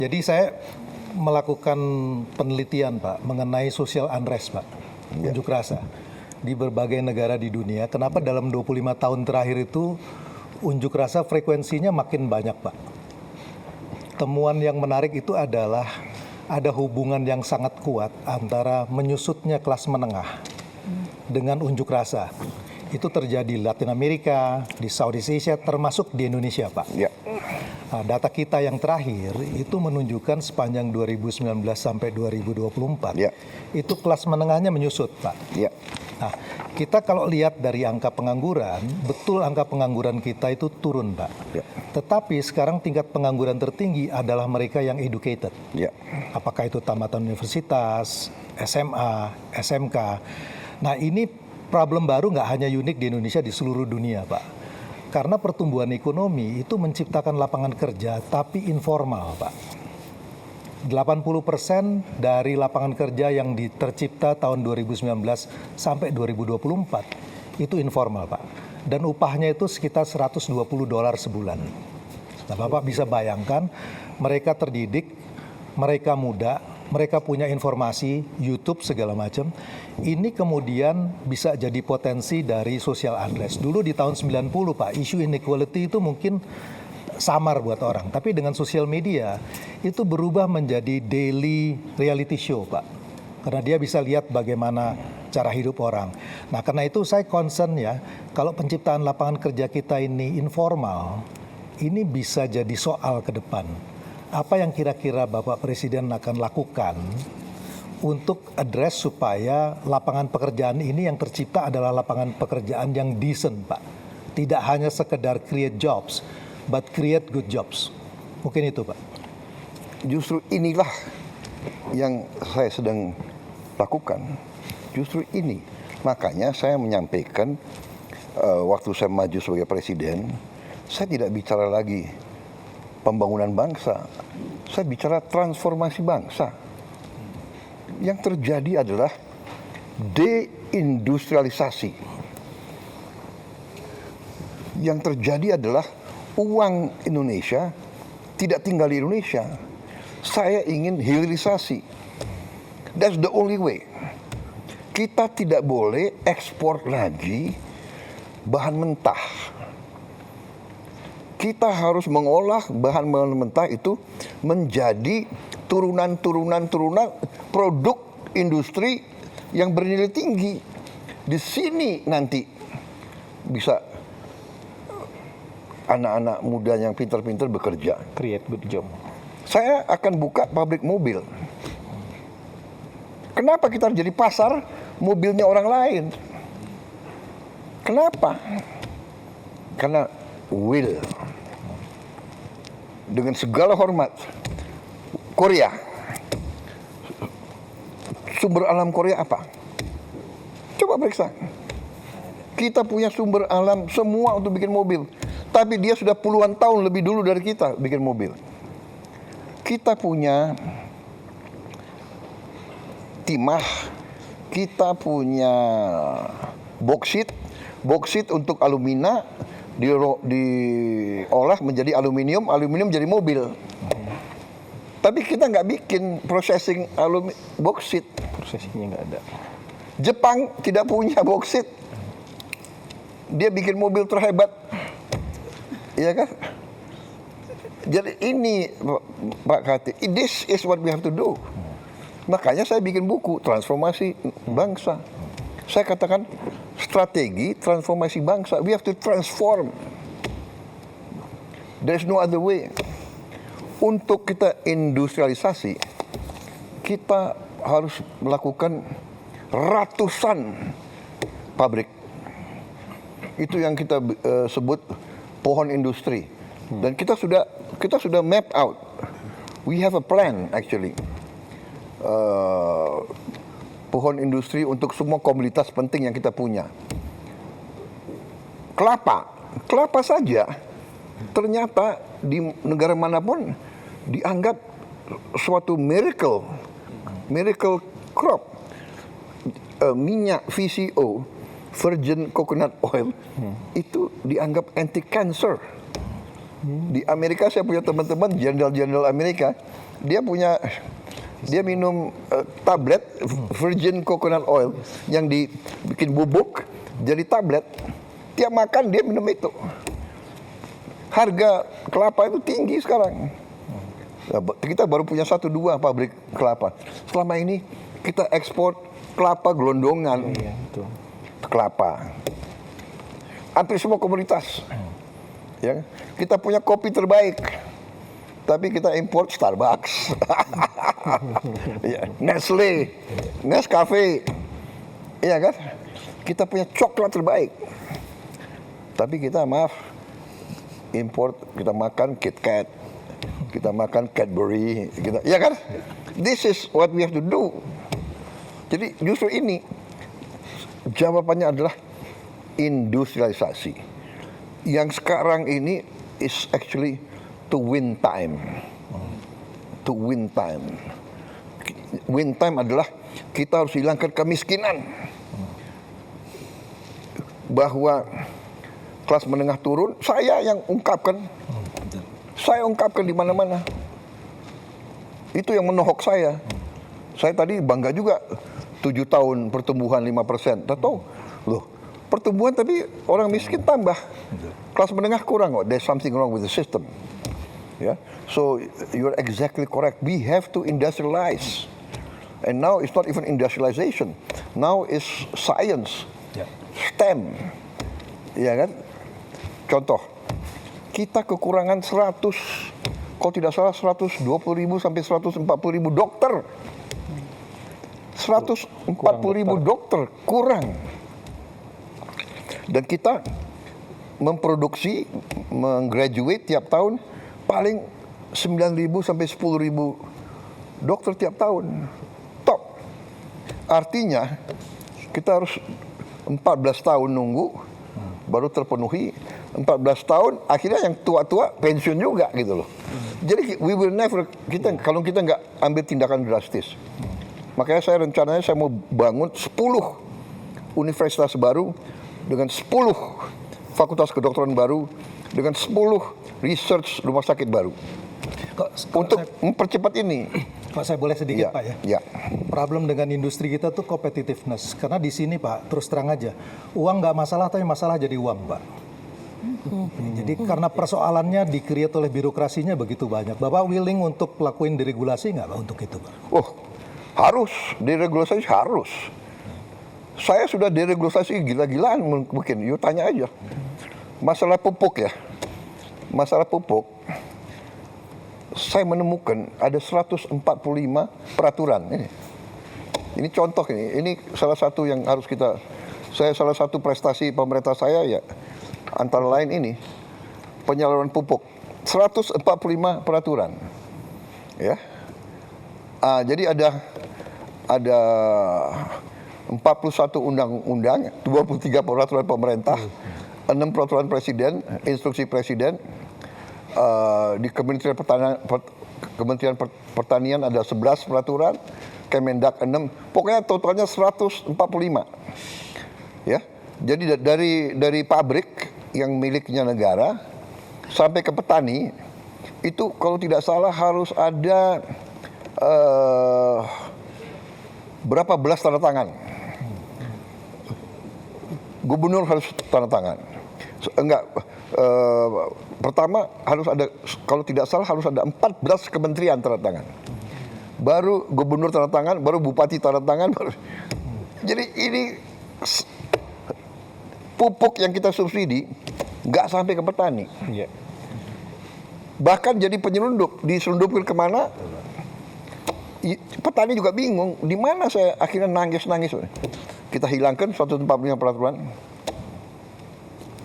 Jadi saya melakukan penelitian Pak mengenai social unrest Pak, unjuk rasa di berbagai negara di dunia. Kenapa dalam 25 tahun terakhir itu unjuk rasa frekuensinya makin banyak Pak. Temuan yang menarik itu adalah ada hubungan yang sangat kuat antara menyusutnya kelas menengah dengan unjuk rasa. Itu terjadi di Latin Amerika, di Southeast Asia, termasuk di Indonesia, Pak. Ya. Nah, data kita yang terakhir itu menunjukkan sepanjang 2019 sampai 2024, Ya. itu kelas menengahnya menyusut, Pak. Ya. Nah, kita kalau lihat dari angka pengangguran, betul angka pengangguran kita itu turun, Pak. Ya. Tetapi sekarang tingkat pengangguran tertinggi adalah mereka yang educated. Ya. Apakah itu tamatan universitas, SMA, SMK. Nah, ini problem baru nggak hanya unik di Indonesia, di seluruh dunia, Pak. Karena pertumbuhan ekonomi itu menciptakan lapangan kerja, tapi informal, Pak. 80% dari lapangan kerja yang tercipta tahun 2019 sampai 2024 itu informal, Pak. Dan upahnya itu sekitar $120 sebulan. Nah, Bapak bisa bayangkan, mereka terdidik, mereka muda, mereka punya informasi, YouTube segala macam. Ini kemudian bisa jadi potensi dari social unrest. Dulu di tahun 90 Pak, isu inequality itu mungkin samar buat orang. Tapi dengan sosial media itu berubah menjadi daily reality show Pak. Karena dia bisa lihat bagaimana cara hidup orang. Nah karena itu saya concern ya, kalau penciptaan lapangan kerja kita ini informal, ini bisa jadi soal ke depan. Apa yang kira-kira Bapak Presiden akan lakukan untuk address supaya lapangan pekerjaan ini yang tercipta adalah lapangan pekerjaan yang decent, Pak. Tidak hanya sekedar create jobs, but create good jobs. Mungkin itu, Pak. Justru inilah yang saya sedang lakukan. Justru ini. Makanya saya menyampaikan waktu saya maju sebagai presiden, saya tidak bicara lagi pembangunan bangsa, saya bicara transformasi bangsa. Yang terjadi adalah deindustrialisasi. Yang terjadi adalah uang Indonesia tidak tinggal di Indonesia. Saya ingin hilirisasi. That's the only way. Kita tidak boleh ekspor lagi bahan mentah. Kita harus mengolah bahan mentah itu menjadi turunan produk industri yang bernilai tinggi. Di sini nanti bisa anak-anak muda yang pintar-pintar bekerja. Create good job. Saya akan buka pabrik mobil. Kenapa kita harus jadi pasar mobilnya orang lain? Kenapa? Karena will. Dengan segala hormat, Korea, sumber alam Korea apa? Coba periksa. Kita punya sumber alam semua untuk bikin mobil, tapi dia sudah puluhan tahun lebih dulu dari kita bikin mobil. Kita punya timah, kita punya boksit untuk alumina, diolah menjadi aluminium jadi mobil. Tapi kita nggak bikin processing boksit. Prosesnya nggak ada. Jepang tidak punya boksit. Dia bikin mobil terhebat. Iya kan? Jadi ini Pak Kati, this is what we have to do. Makanya saya bikin buku transformasi bangsa. Saya katakan strategi transformasi bangsa. We have to transform. There is no other way. Untuk kita industrialisasi, kita harus melakukan ratusan pabrik. Itu yang kita sebut pohon industri. Dan kita sudah map out. We have a plan actually. Pohon industri untuk semua komoditas penting yang kita punya. Kelapa saja ternyata di negara manapun dianggap suatu miracle crop. Minyak VCO, virgin coconut oil, itu dianggap anti cancer. Di Amerika saya punya teman-teman jenderal-jenderal Amerika, dia minum tablet virgin coconut oil yang dibikin bubuk jadi tablet. Tiap makan dia minum itu. Harga kelapa itu tinggi sekarang. Kita baru punya 1-2 pabrik kelapa. Selama ini kita ekspor kelapa gelondongan. Iya, betul. Kelapa. Hampir semua komoditas. Ya, kita punya kopi terbaik. Tapi kita import Starbucks, ya, Nestle, Nescafe, iya kan? Kita punya coklat terbaik. Tapi kita maaf, import, kita makan KitKat, kita makan Cadbury, ya kan? This is what we have to do. Jadi justru ini jawabannya adalah industrialisasi. Yang sekarang ini is actually to win time. To win time. Win time adalah kita harus hilangkan kemiskinan. Bahwa kelas menengah turun, saya yang ungkapkan. Saya ungkapkan di mana-mana. Itu yang menohok saya. Saya tadi bangga juga 7 tahun pertumbuhan 5%. Tahu, loh, pertumbuhan tapi orang miskin tambah. Kelas menengah kurang. Oh, there's something wrong with the system. Yeah. So you're exactly correct. We have to industrialize. And now it's not even industrialization. Now it's science. Ya. STEM. Ya kan? Contoh, kita kekurangan 100, kalau tidak salah 120.000 sampai 140.000 dokter. 140.000 dokter kurang. Dan kita memproduksi, menggraduate tiap tahun paling 9.000 sampai 10.000 dokter tiap tahun. Top. Artinya kita harus 14 tahun nunggu baru terpenuhi. 14 tahun akhirnya yang tua-tua pensiun juga gitu loh. Jadi we will never, kalau kita nggak ambil tindakan drastis. Makanya rencananya saya mau bangun 10 universitas baru dengan 10 fakultas kedokteran baru dengan 10 research rumah sakit baru untuk mempercepat ini. Pak, saya boleh sedikit, Ya, Pak ya? ya. Problem dengan industri kita tuh competitiveness. Karena di sini, Pak, terus terang aja, uang nggak masalah, tapi masalah jadi uang, Pak. Jadi karena persoalannya di-create oleh birokrasinya begitu banyak. Bapak willing untuk lakuin deregulasi nggak, Pak, untuk itu, Pak? Oh, harus. Deregulasi harus. Saya sudah deregulasi gila-gilaan mungkin. You tanya aja. Masalah pupuk ya. Masalah pupuk. Saya menemukan ada 145 peraturan. Ini contoh ini. Ini salah satu yang harus salah satu prestasi pemerintah saya ya. Antara lain ini. Penyaluran pupuk. 145 peraturan. Ya. Jadi ada 41 undang-undang, 23 peraturan pemerintah, 6 peraturan presiden, instruksi presiden, di Kementerian Pertanian ada 11 peraturan, Kemendak 6, pokoknya totalnya 145. Ya. Jadi dari pabrik yang miliknya negara sampai ke petani itu kalau tidak salah harus ada berapa belas tanda tangan. Gubernur harus tanda tangan. Pertama harus ada, kalau tidak salah harus ada 14 kementerian tanda tangan. Baru gubernur tanda tangan, baru bupati tanda tangan. Jadi ini pupuk yang kita subsidi nggak sampai ke petani. Iya. Bahkan jadi penyelundup, diselundupkan kemana? Petani juga bingung, di mana saya akhirnya nangis-nangis. Kita hilangkan 145 peraturan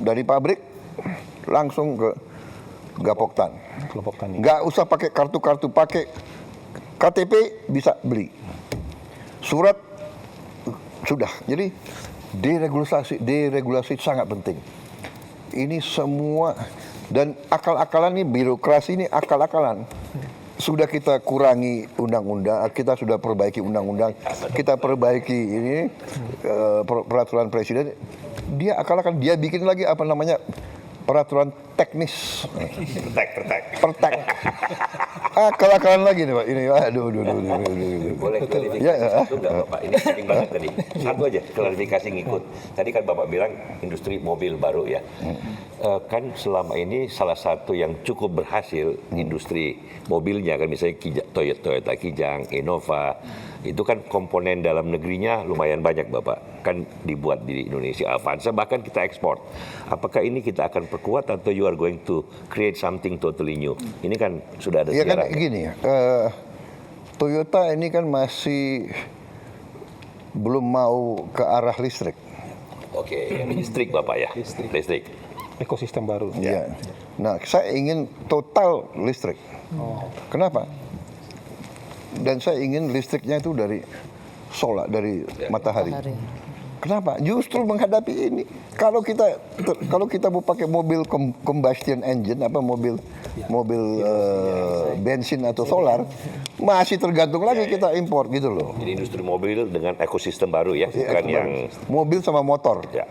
dari pabrik langsung ke Gapoktan. Kelompok tani. Nggak usah pakai kartu-kartu, pakai KTP bisa beli. Surat sudah. Jadi deregulasi sangat penting. Ini semua dan akal-akalan ini, birokrasi ini akal-akalan. Sudah kita kurangi undang-undang, kita sudah perbaiki undang-undang, kita perbaiki ini peraturan presiden. Dia akal-akalan, dia bikin lagi apa namanya peraturan teknis. Pertek. akal-akalan lagi nih Pak. Ini aduh. Boleh klarifikasi Ya, satu nggak Bapak? Ini penting banget tadi. Satu aja klarifikasi ngikut. Tadi kan Bapak bilang industri mobil baru ya. Kan selama ini salah satu yang cukup berhasil industri mobilnya kan misalnya Toyota Kijang, Innova, itu kan komponen dalam negerinya lumayan banyak Bapak. Kan dibuat di Indonesia, Avanza bahkan kita ekspor. Apakah ini kita akan perkuat atau you are going to create something totally new? Ini kan sudah ada ya kan sejarahnya. gini ya. Toyota ini kan masih belum mau ke arah listrik. Oke, listrik Bapak ya? Listrik. Ekosistem baru. Ya. Nah, saya ingin total listrik. Kenapa? Dan saya ingin listriknya itu dari solar, dari matahari. Kenapa? Justru menghadapi ini. Kalau kita mau pakai mobil combustion engine, apa mobil bensin atau solar, masih tergantung lagi kita impor gitu loh. Jadi industri mobil dengan ekosistem baru ya, bukan yang Mobil sama motor. ya.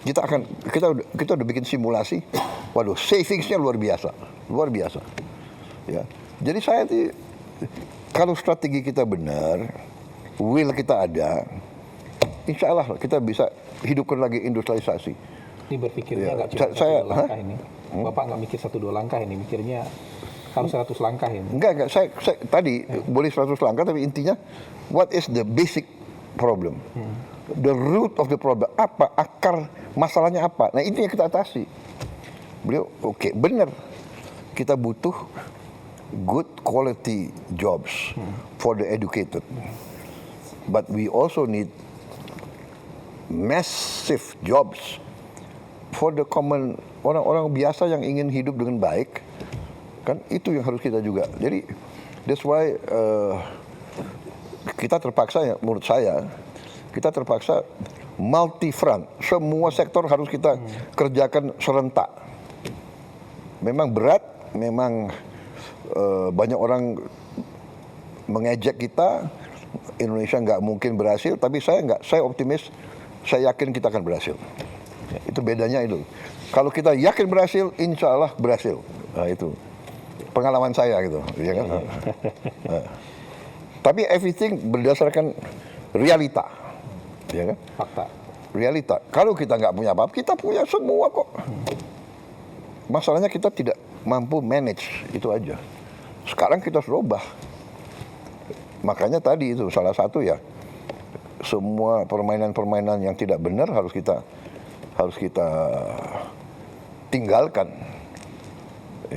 Kita udah bikin simulasi. Waduh, savingsnya luar biasa. Ya. Jadi kalau strategi kita benar, will kita ada, insya Allah kita bisa hidupkan lagi industrialisasi. Ini berpikirnya Ya, nggak cuma saya- 1-2 langkah ini. Bapak nggak mikir 1-2 langkah ini, mikirnya harus 100 langkah ini. Enggak, saya tadi boleh 100 langkah, tapi intinya what is the basic problem? The root of the problem, apa akar masalahnya apa? Nah, itu yang kita atasi. Beliau oke, benar. Kita butuh good quality jobs for the educated. But we also need massive jobs for the common orang-orang biasa yang ingin hidup dengan baik. Kan itu yang harus kita juga. Jadi that's why kita terpaksa ya, menurut saya kita terpaksa multi front. Semua sektor harus kita kerjakan serentak. Memang berat, memang banyak orang mengejek kita. Indonesia nggak mungkin berhasil, tapi saya optimis, saya yakin kita akan berhasil. Itu bedanya itu. Kalau kita yakin berhasil, insya Allah berhasil. Nah, itu pengalaman saya gitu, ya kan? Tapi everything berdasarkan realita, ya kan? Fakta. Realita. Kalau kita nggak punya apa-apa, kita punya semua kok. Masalahnya kita tidak mampu manage, itu aja. Sekarang kita harus rubah. Makanya tadi itu salah satu ya, semua permainan-permainan yang tidak benar harus kita tinggalkan.